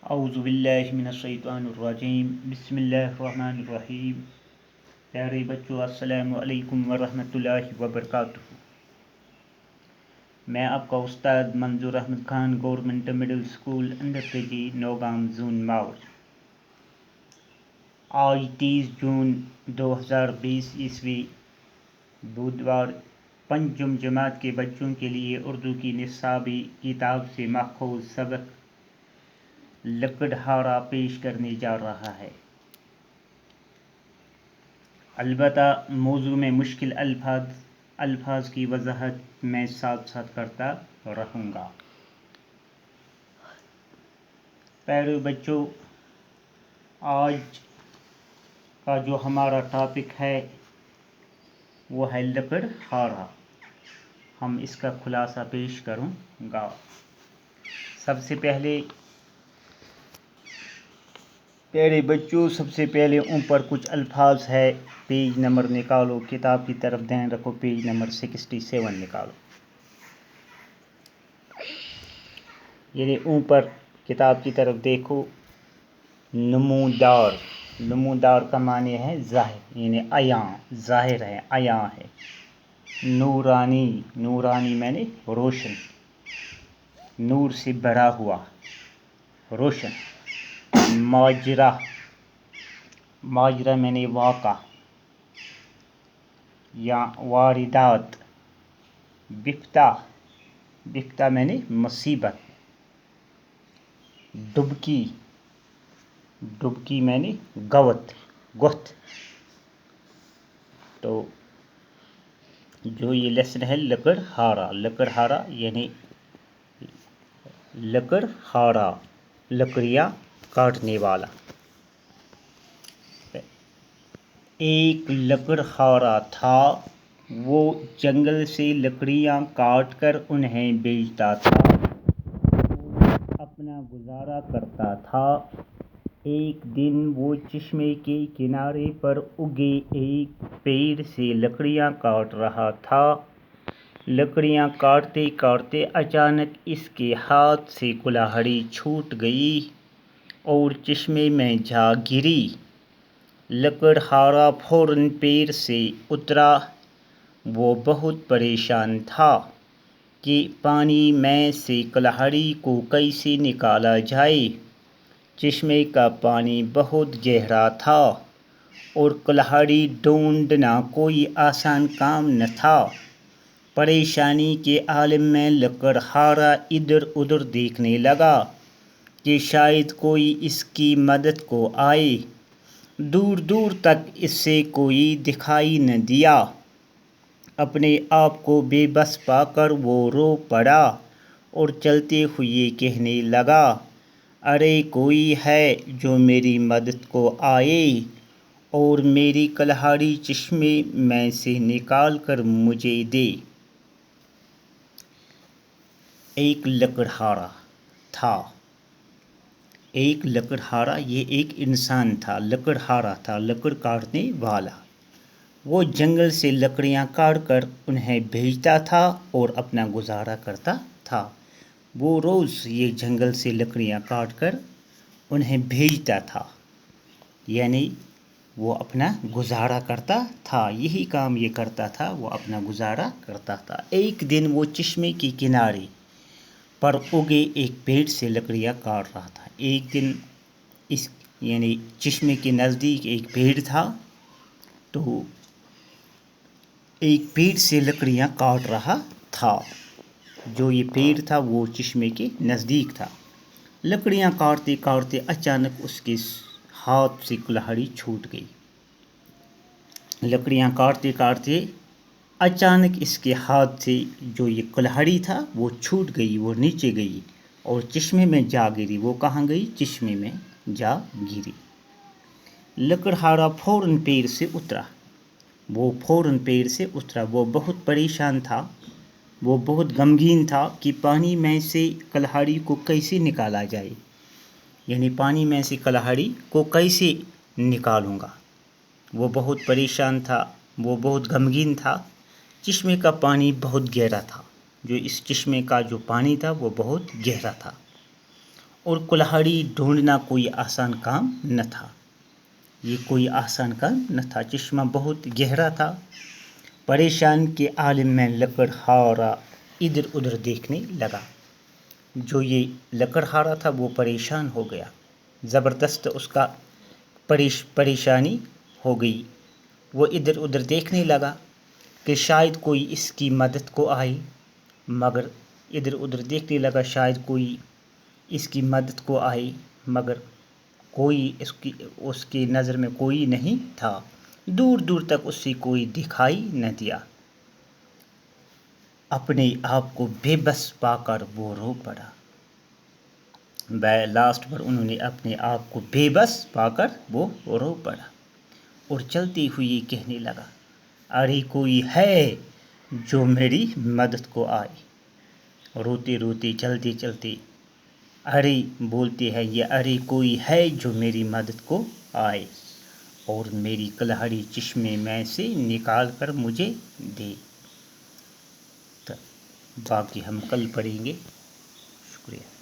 اعوذ باللہ من الشیطان الرجیم بسم اللہ الرحمن الرحیم۔ پیارے بچوں، السلام علیکم ورحمۃ اللہ وبرکاتہ۔ میں آپ کا استاد Manzoor Ahmad Khan, government middle school اندر کے نوگام زون ماؤ۔ آج 30 جون 2020 عیسوی بدوار، پنجم جماعت کے بچوں کے لیے اردو کی نصابی کتاب سے ماخوذ سبق لکڑہارا پیش کرنے جا رہا ہے۔ البتہ موضوع میں مشکل الفاظ کی وضاحت میں ساتھ ساتھ کرتا رہوں گا۔ پیارے بچوں، آج کا جو ہمارا ٹاپک ہے وہ ہے لکڑہارا۔ ہم اس کا خلاصہ پیش کروں گا۔ سب سے پہلے پیارے بچوں، سب سے پہلے اوپر کچھ الفاظ ہے، پیج نمبر نکالو، کتاب کی طرف دھیان رکھو، پیج نمبر 67 نکالو۔ یعنی اوپر کتاب کی طرف دیکھو، نمودار، نمودار کا معنی ہے ظاہر، یعنی عیاں، ظاہر ہے، عیاں ہے۔ نورانی، نورانی معنی روشن، نور سے بھرا ہوا، روشن۔ ماجرا، ماجرا معنی واقع یا واردات۔ بفتہ، بفتہ معنی مصیبت۔ ڈبکی، ڈبکی معنی گوت، گوت۔ تو جو یہ لیسن ہے لکڑہارا، لکڑہارا یعنی لکڑہارا، لکڑیاں کاٹنے والا۔ ایک لکڑہارا تھا، وہ جنگل سے لکڑیاں کاٹ کر انہیں بیچتا تھا اور اپنا گزارا کرتا تھا۔ ایک دن وہ چشمے کے کنارے پر اگے ایک پیڑ سے لکڑیاں کاٹ رہا تھا۔ لکڑیاں کاٹتے کاٹتے اچانک اس کے ہاتھ سے کلہاڑی چھوٹ گئی اور چشمے میں جا گری۔ لکڑہارا فوراً پیڑ سے اترا۔ وہ بہت پریشان تھا کہ پانی میں سے کلہاڑی کو کیسے نکالا جائے۔ چشمے کا پانی بہت گہرا تھا اور کلہاڑی ڈھونڈنا کوئی آسان کام نہ تھا۔ پریشانی کے عالم میں لکڑہارا ادھر ادھر دیکھنے لگا کہ شاید کوئی اس کی مدد کو آئے۔ دور دور تک اسے کوئی دکھائی نہ دیا۔ اپنے آپ کو بے بس پا کر وہ رو پڑا اور چلتے ہوئے کہنے لگا، ارے کوئی ہے جو میری مدد کو آئے اور میری کلہاڑی چشمے میں سے نکال کر مجھے دے۔ ایک لکڑہارا تھا، ایک لکڑہارا، یہ ایک انسان تھا، لکڑہارا تھا، لکڑ کاٹنے والا۔ وہ جنگل سے لکڑیاں کاٹ کر انہیں بیچتا تھا اور اپنا گزارا کرتا تھا۔ وہ روز یہ جنگل سے لکڑیاں کاٹ کر انہیں بھیجتا تھا، یعنی وہ اپنا گزارا کرتا تھا، یہی کام یہ کرتا تھا، وہ اپنا گزارا کرتا تھا۔ ایک دن وہ چشمے کے کنارے پر اگے ایک پیڑ سے لکڑیاں کاٹ رہا تھا۔ ایک دن اس یعنی چشمے کے نزدیک ایک پیڑ تھا، تو ایک پیڑ سے لکڑیاں کاٹ رہا تھا۔ جو یہ پیڑ تھا وہ چشمے کے نزدیک تھا۔ لکڑیاں کاٹتے کاٹتے اچانک اس کے ہاتھ سے کلہاڑی چھوٹ گئی۔ لکڑیاں کاٹتے کاٹتے اچانک اس کے ہاتھ سے جو یہ کلہاڑی تھا وہ چھوٹ گئی، وہ نیچے گئی اور چشمے میں جا گری۔ وہ کہاں گئی؟ چشمے میں جا گری۔ لکڑہارا فوراً پیڑ سے اترا، وہ فوراً پیڑ سے اترا۔ وہ بہت پریشان تھا، وہ بہت غمگین تھا کہ پانی میں سے کلہاڑی کو کیسے نکالا جائے، یعنی پانی میں سے کلہاڑی کو کیسے نکالوں گا۔ وہ بہت پریشان تھا، وہ بہت غمگین تھا۔ چشمے کا پانی بہت گہرا تھا، جو اس چشمے کا جو پانی تھا وہ بہت گہرا تھا اور کلہاڑی ڈھونڈنا کوئی آسان کام نہ تھا، یہ کوئی آسان کام نہ تھا۔ چشمہ بہت گہرا تھا۔ پریشان کے عالم میں لکڑہارا ادھر ادھر دیکھنے لگا۔ جو یہ لکڑہارا تھا وہ پریشان ہو گیا، زبردست اس کا پریشانی ہو گئی۔ وہ ادھر ادھر دیکھنے لگا کہ شاید کوئی اس کی مدد کو آئے، مگر ادھر ادھر دیکھنے لگا شاید کوئی اس کی مدد کو آئے، مگر کوئی اس کی نظر میں کوئی نہیں تھا۔ دور دور تک اسے کوئی دکھائی نہ دیا۔ اپنے آپ کو بے بس پا کر وہ رو پڑا۔ لاسٹ پر انہوں نے اپنے آپ کو بے بس پا کر وہ رو پڑا اور چلتے ہوئے کہنے لگا، ارے کوئی ہے جو میری مدد کو آئے۔ روتے روتے چلتے چلتے ارے بولتے ہیں یہ، ارے کوئی ہے جو میری مدد کو آئے اور میری کلہاڑی چشمے میں سے نکال کر مجھے دے۔ باقی ہم کل پڑھیں گے۔ شکریہ۔